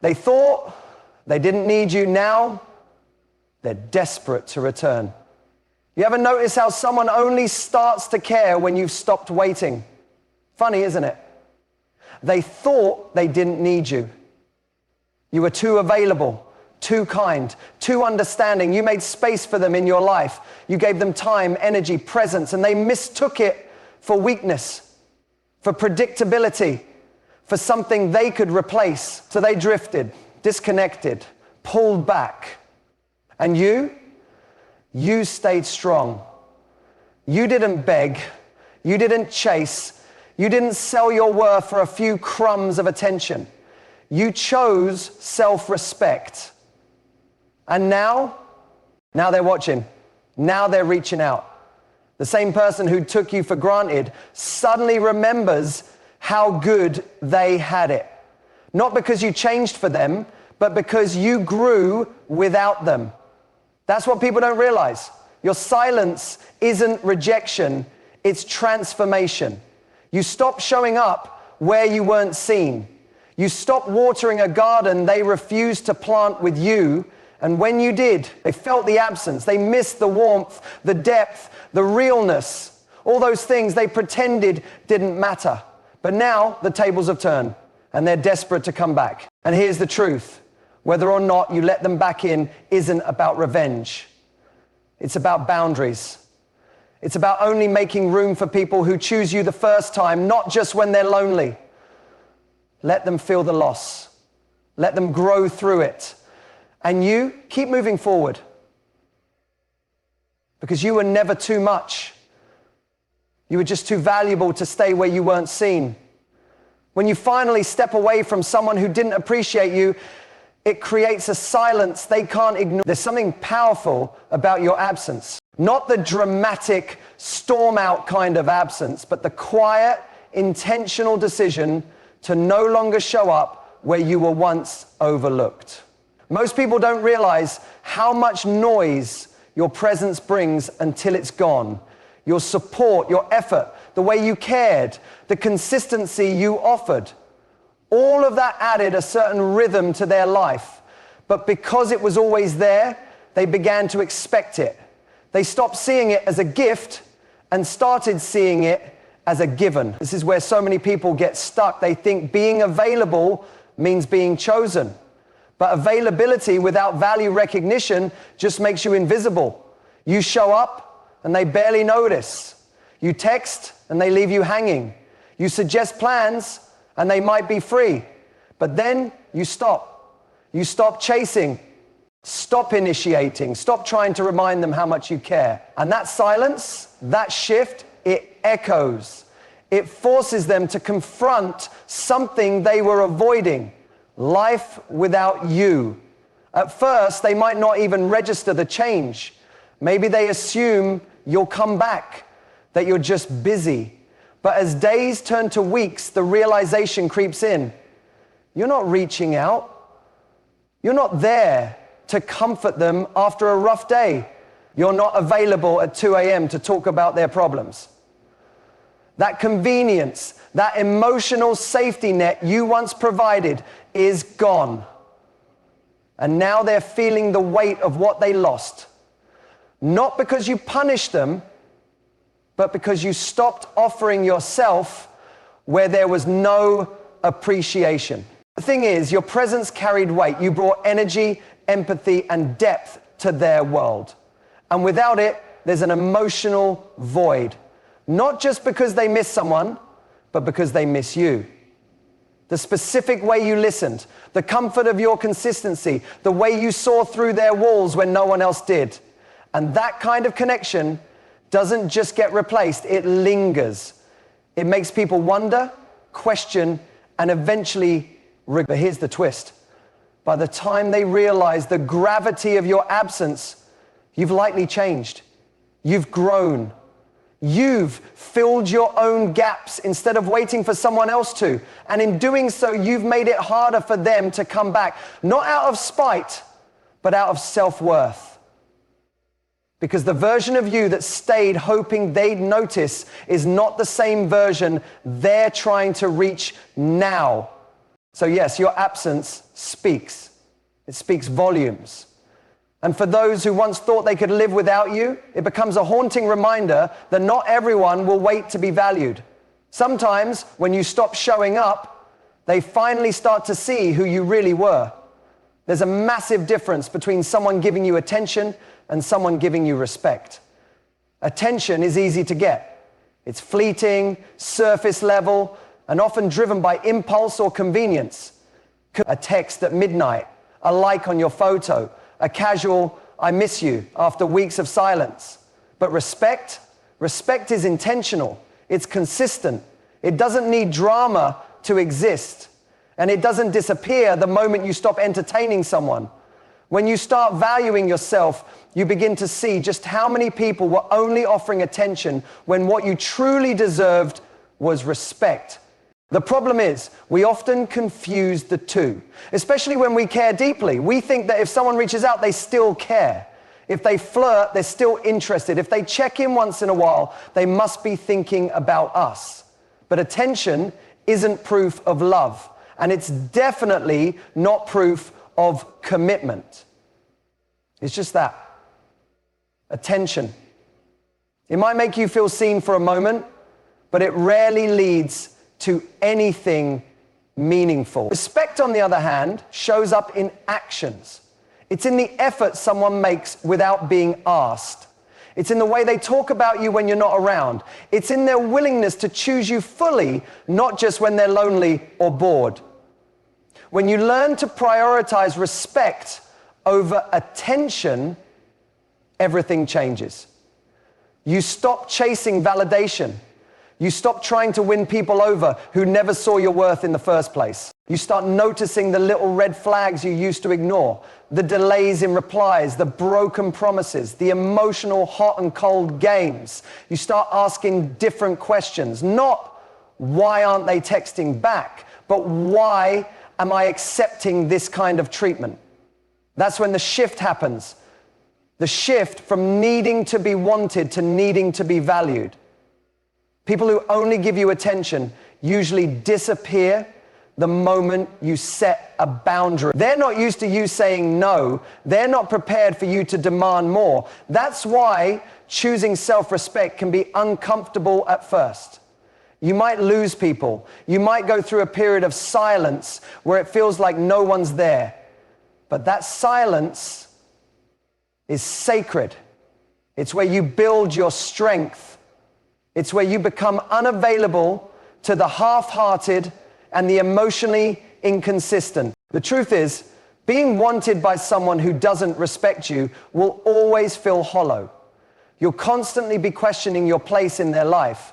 They thought they didn't need you. Now they're desperate to return. You ever notice how someone only starts to care when you've stopped waiting? Funny, isn't it? They thought they didn't need you. You were too available, too kind, too understanding. You made space for them in your life. You gave them time, energy, presence, and they mistook it for weakness, for predictability, for something they could replace. So they drifted, disconnected, pulled back. And you stayed strong. You didn't beg. You didn't chase. You didn't sell your worth for a few crumbs of attention. You chose self-respect. And now they're watching. Now they're reaching out. The same person who took you for granted suddenly remembers how good they had it. Not because you changed for them, but because you grew without them. That's what people don't realize. Your silence isn't rejection, it's transformation. You stop showing up where you weren't seen. You stop watering a garden they refused to plant with you, and when you did, they felt the absence. They missed the warmth, the depth, the realness. All those things they pretended didn't matter. But now the tables have turned, and they're desperate to come back. And here's the truth. Whether or not you let them back in isn't about revenge. It's about boundaries. It's about only making room for people who choose you the first time, not just when they're lonely. Let them feel the loss. Let them grow through it. And you keep moving forward. Because you were never too much. You were just too valuable to stay where you weren't seen. When you finally step away from someone who didn't appreciate you, it creates a silence they can't ignore. There's something powerful about your absence. Not the dramatic, storm-out kind of absence, but the quiet, intentional decision to no longer show up where you were once overlooked. Most people don't realize how much noise your presence brings until it's gone. Your support, your effort, the way you cared, the consistency you offered. All of that added a certain rhythm to their life. But because it was always there, they began to expect it. They stopped seeing it as a gift and started seeing it as a given. This is where so many people get stuck. They think being available means being chosen. But availability without value recognition just makes you invisible. You show up and they barely notice. You text and they leave you hanging. You suggest plans and they might be free. But then you stop. You stop chasing. Stop initiating. Stop trying to remind them how much you care. And that silence, that shift, it echoes. It forces them to confront something they were avoiding. Life without you. At first, they might not even register the change. Maybe they assume you'll come back, that you're just busy. But as days turn to weeks, the realization creeps in. You're not reaching out. You're not there to comfort them after a rough day. You're not available at 2 a.m. to talk about their problems. That convenience, that emotional safety net you once provided is gone. And now they're feeling the weight of what they lost. Not because you punished them, but because you stopped offering yourself where there was no appreciation. The thing is, your presence carried weight. You brought energy, empathy, and depth to their world. And without it, there's an emotional void. Not just because they miss someone, but because they miss you. The specific way you listened, the comfort of your consistency, the way you saw through their walls when no one else did. And that kind of connection doesn't just get replaced, it lingers. It makes people wonder, question, and eventually regret. But here's the twist. By the time they realize the gravity of your absence, you've lightly changed. You've grown. You've filled your own gaps instead of waiting for someone else to. And in doing so, you've made it harder for them to come back. Not out of spite, but out of self-worth. Because the version of you that stayed hoping they'd notice is not the same version they're trying to reach now. So yes, your absence speaks. It speaks volumes. And for those who once thought they could live without you, it becomes a haunting reminder that not everyone will wait to be valued. Sometimes, when you stop showing up, they finally start to see who you really were. There's a massive difference between someone giving you attention and someone giving you respect. Attention is easy to get. It's fleeting, surface level, and often driven by impulse or convenience. A text at midnight, a like on your photo, a casual "I miss you" after weeks of silence. But respect is intentional. It's consistent. It doesn't need drama to exist. And it doesn't disappear the moment you stop entertaining someone. When you start valuing yourself, you begin to see just how many people were only offering attention when what you truly deserved was respect. The problem is, we often confuse the two, especially when we care deeply. We think that if someone reaches out, they still care. If they flirt, they're still interested. If they check in once in a while, they must be thinking about us. But attention isn't proof of love, and it's definitely not proof of commitment. It's just that. Attention. It might make you feel seen for a moment, but it rarely leads to anything meaningful. Respect, on the other hand, shows up in actions. It's in the effort someone makes without being asked. It's in the way they talk about you when you're not around. It's in their willingness to choose you fully, not just when they're lonely or bored. When you learn to prioritize respect over attention, everything changes. You stop chasing validation. You stop trying to win people over who never saw your worth in the first place. You start noticing the little red flags you used to ignore, the delays in replies, the broken promises, the emotional hot and cold games. You start asking different questions, not why aren't they texting back, but why am I accepting this kind of treatment? That's when the shift happens. The shift from needing to be wanted to needing to be valued. People who only give you attention usually disappear the moment you set a boundary. They're not used to you saying no. They're not prepared for you to demand more. That's why choosing self-respect can be uncomfortable at first. You might lose people. You might go through a period of silence where it feels like no one's there. But that silence is sacred. It's where you build your strength. It's where you become unavailable to the half-hearted and the emotionally inconsistent. The truth is, being wanted by someone who doesn't respect you will always feel hollow. You'll constantly be questioning your place in their life.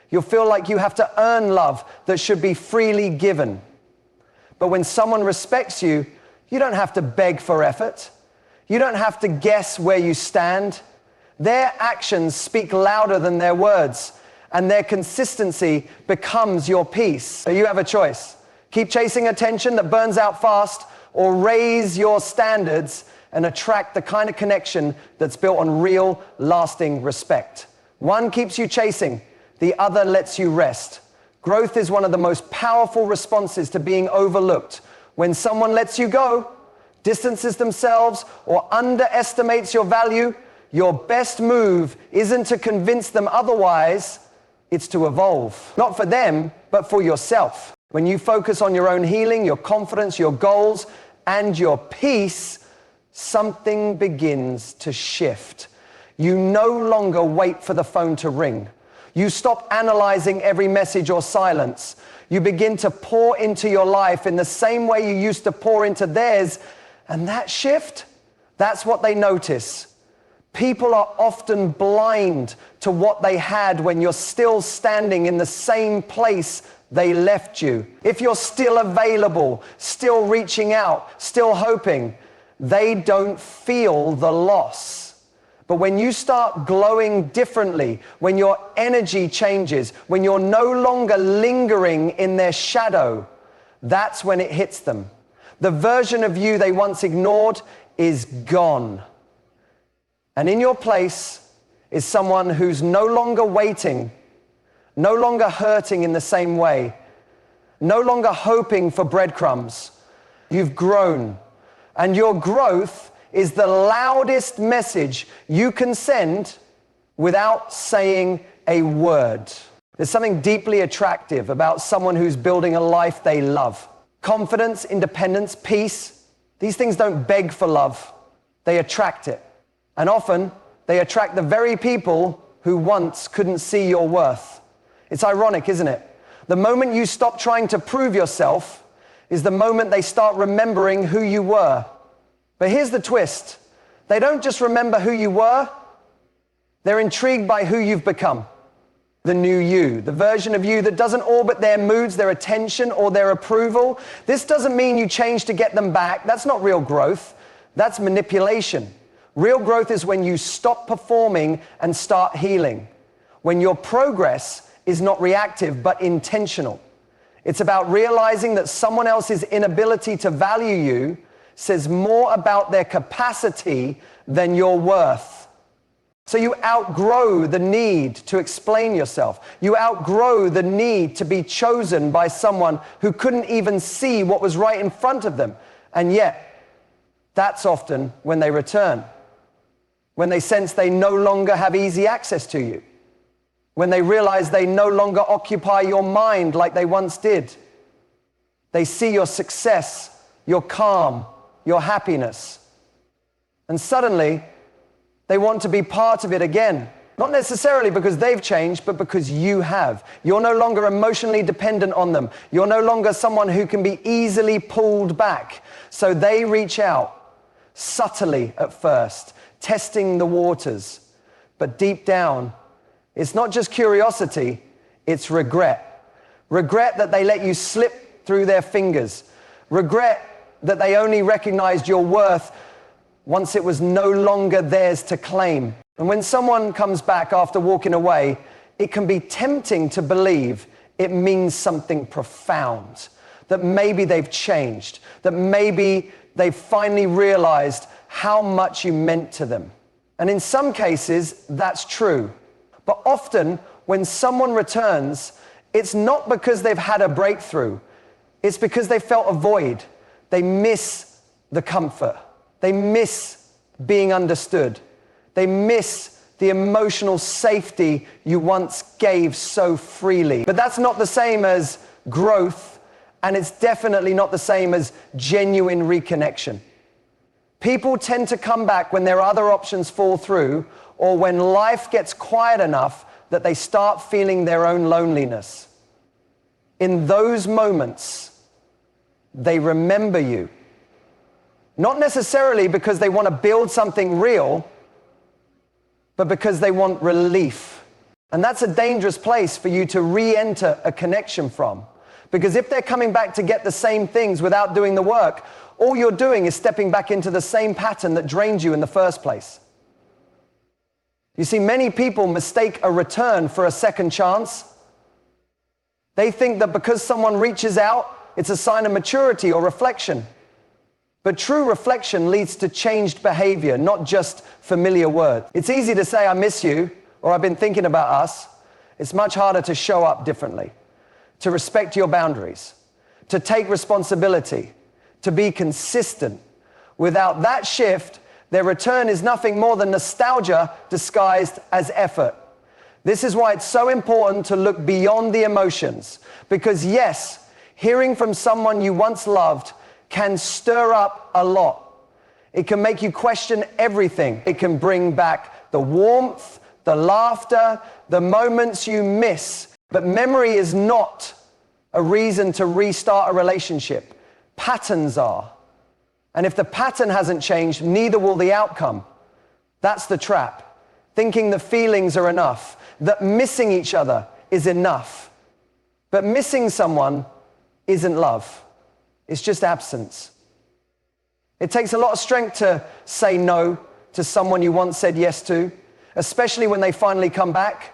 You'll feel like you have to earn love that should be freely given. But when someone respects you, you don't have to beg for effort. You don't have to guess where you stand. Their actions speak louder than their words, and their consistency becomes your peace. So you have a choice. Keep chasing attention that burns out fast, or raise your standards and attract the kind of connection that's built on real, lasting respect. One keeps you chasing, the other lets you rest. Growth is one of the most powerful responses to being overlooked. When someone lets you go, distances themselves, or underestimates your value, your best move isn't to convince them otherwise, it's to evolve. Not for them, but for yourself. When you focus on your own healing, your confidence, your goals, and your peace, something begins to shift. You no longer wait for the phone to ring. You stop analyzing every message or silence. You begin to pour into your life in the same way you used to pour into theirs, and that shift, that's what they notice. People are often blind to what they had when you're still standing in the same place they left you. If you're still available, still reaching out, still hoping, they don't feel the loss. But when you start glowing differently, when your energy changes, when you're no longer lingering in their shadow, that's when it hits them. The version of you they once ignored is gone. And in your place is someone who's no longer waiting, no longer hurting in the same way, no longer hoping for breadcrumbs. You've grown. And your growth is the loudest message you can send without saying a word. There's something deeply attractive about someone who's building a life they love. Confidence, independence, peace, these things don't beg for love. They attract it. And often, they attract the very people who once couldn't see your worth. It's ironic, isn't it? The moment you stop trying to prove yourself is the moment they start remembering who you were. But here's the twist. They don't just remember who you were, they're intrigued by who you've become. The new you, the version of you that doesn't orbit their moods, their attention, or their approval. This doesn't mean you change to get them back. That's not real growth. That's manipulation. Real growth is when you stop performing and start healing. When your progress is not reactive, but intentional. It's about realizing that someone else's inability to value you says more about their capacity than your worth. So you outgrow the need to explain yourself. You outgrow the need to be chosen by someone who couldn't even see what was right in front of them. And yet, that's often when they return. When they sense they no longer have easy access to you. When they realize they no longer occupy your mind like they once did. They see your success, your calm, your happiness. And suddenly, they want to be part of it again. Not necessarily because they've changed, but because you have. You're no longer emotionally dependent on them. You're no longer someone who can be easily pulled back. So they reach out, subtly at first, testing the waters. But deep down, it's not just curiosity, it's regret. Regret that they let you slip through their fingers. Regret that they only recognized your worth once it was no longer theirs to claim. And when someone comes back after walking away, it can be tempting to believe it means something profound, that maybe they've changed, that maybe they've finally realized how much you meant to them. And in some cases, that's true. But often, when someone returns, it's not because they've had a breakthrough. It's because they felt a void. They miss the comfort. They miss being understood. They miss the emotional safety you once gave so freely. But that's not the same as growth, and it's definitely not the same as genuine reconnection. People tend to come back when their other options fall through, or when life gets quiet enough that they start feeling their own loneliness. In those moments, they remember you. Not necessarily because they want to build something real, but because they want relief. And that's a dangerous place for you to re-enter a connection from. Because if they're coming back to get the same things without doing the work, all you're doing is stepping back into the same pattern that drained you in the first place. You see, many people mistake a return for a second chance. They think that because someone reaches out, it's a sign of maturity or reflection. But true reflection leads to changed behavior, not just familiar words. It's easy to say, I miss you, or I've been thinking about us. It's much harder to show up differently, to respect your boundaries, to take responsibility, to be consistent. Without that shift, their return is nothing more than nostalgia disguised as effort. This is why it's so important to look beyond the emotions. Because yes, hearing from someone you once loved can stir up a lot. It can make you question everything. It can bring back the warmth, the laughter, the moments you miss. But memory is not a reason to restart a relationship. Patterns are. And if the pattern hasn't changed, neither will the outcome. That's the trap. Thinking the feelings are enough, that missing each other is enough. But missing someone isn't love. It's just absence. It takes a lot of strength to say no to someone you once said yes to, especially when they finally come back.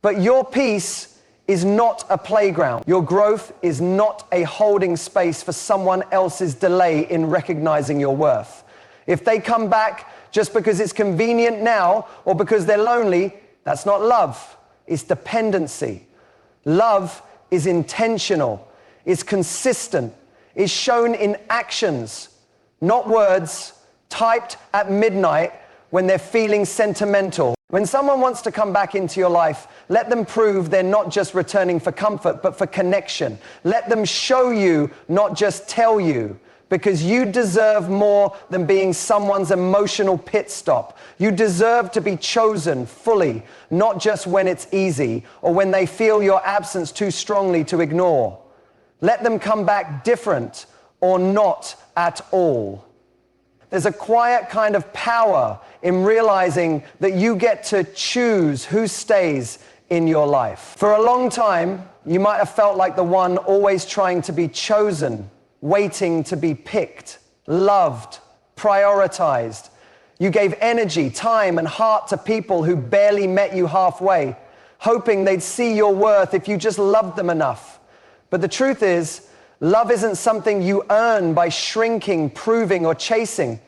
But your peace is not a playground. Your growth is not a holding space for someone else's delay in recognizing your worth. If they come back just because it's convenient now or because they're lonely, that's not love. It's dependency. Love is intentional. is consistent, is shown in actions, not words typed at midnight when they're feeling sentimental. When someone wants to come back into your life, let them prove they're not just returning for comfort, but for connection. Let them show you, not just tell you, because you deserve more than being someone's emotional pit stop. You deserve to be chosen fully, not just when it's easy or when they feel your absence too strongly to ignore. Let them come back different or not at all. There's a quiet kind of power in realizing that you get to choose who stays in your life. For a long time, you might have felt like the one always trying to be chosen, waiting to be picked, loved, prioritized. You gave energy, time, and heart to people who barely met you halfway, hoping they'd see your worth if you just loved them enough. But the truth is, love isn't something you earn by shrinking, proving, or chasing.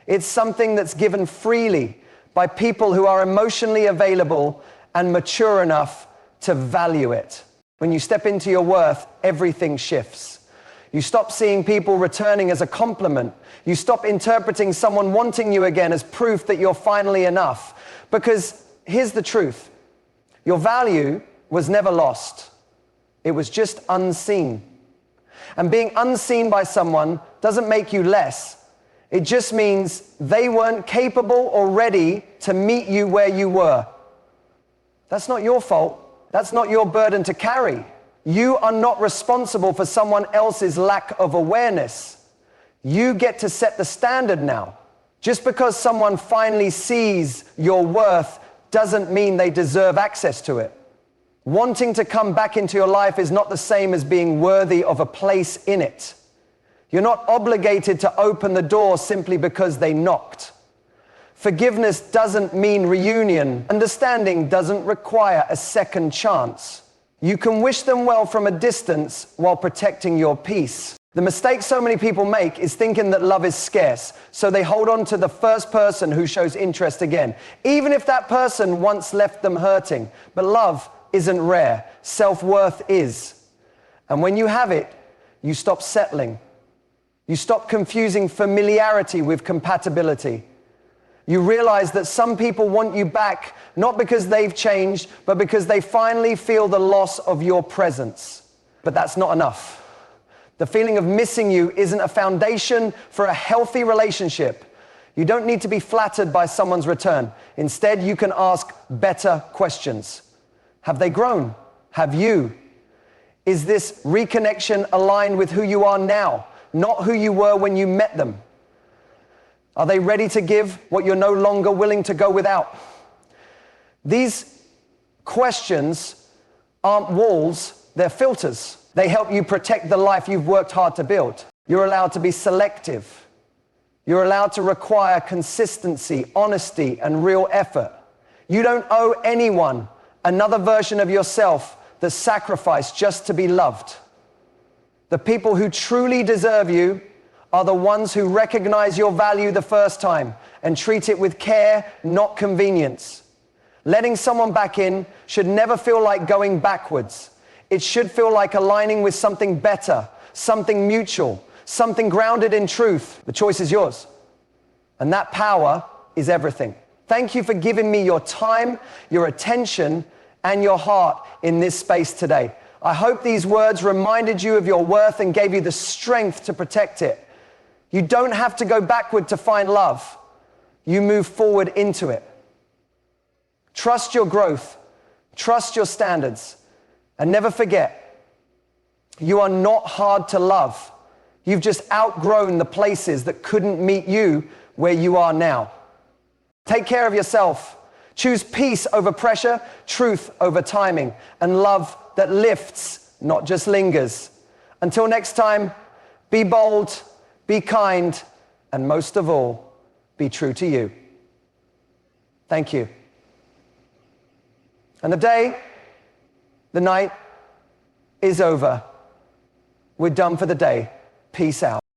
It's something that's given freely by people who are emotionally available and mature enough to value it. When you step into your worth, everything shifts. You stop seeing people returning as a compliment. You stop interpreting someone wanting you again as proof that you're finally enough. Because here's the truth. Your value was never lost. It was just unseen. And being unseen by someone doesn't make you less. It just means they weren't capable or ready to meet you where you were. That's not your fault. That's not your burden to carry. You are not responsible for someone else's lack of awareness. You get to set the standard now. Just because someone finally sees your worth doesn't mean they deserve access to it. Wanting to come back into your life is not the same as being worthy of a place in it. You're not obligated to open the door simply because they knocked. Forgiveness doesn't mean reunion. Understanding doesn't require a second chance. You can wish them well from a distance while protecting your peace. The mistake so many people make is thinking that love is scarce, so they hold on to the first person who shows interest again, even if that person once left them hurting. But love isn't rare. Self-worth is. And when you have it, you stop settling. You stop confusing familiarity with compatibility. You realize that some people want you back, not because they've changed, but because they finally feel the loss of your presence. But that's not enough. The feeling of missing you isn't a foundation for a healthy relationship. You don't need to be flattered by someone's return. Instead, you can ask better questions. Have they grown? Have you? Is this reconnection aligned with who you are now, not who you were when you met them? Are they ready to give what you're no longer willing to go without? These questions aren't walls, they're filters. They help you protect the life you've worked hard to build. You're allowed to be selective. You're allowed to require consistency, honesty, and real effort. You don't owe anyone another version of yourself that sacrificed just to be loved. The people who truly deserve you are the ones who recognize your value the first time and treat it with care, not convenience. Letting someone back in should never feel like going backwards. It should feel like aligning with something better, something mutual, something grounded in truth. The choice is yours. And that power is everything. Thank you for giving me your time, your attention, and your heart in this space today. I hope these words reminded you of your worth and gave you the strength to protect it. You don't have to go backward to find love. You move forward into it. Trust your growth. Trust your standards. And never forget, you are not hard to love. You've just outgrown the places that couldn't meet you where you are now. Take care of yourself. Choose peace over pressure, truth over timing, and love that lifts, not just lingers. Until next time, be bold, be kind, and most of all, be true to you. Thank you. And the day, the night is over. We're done for the day. Peace out.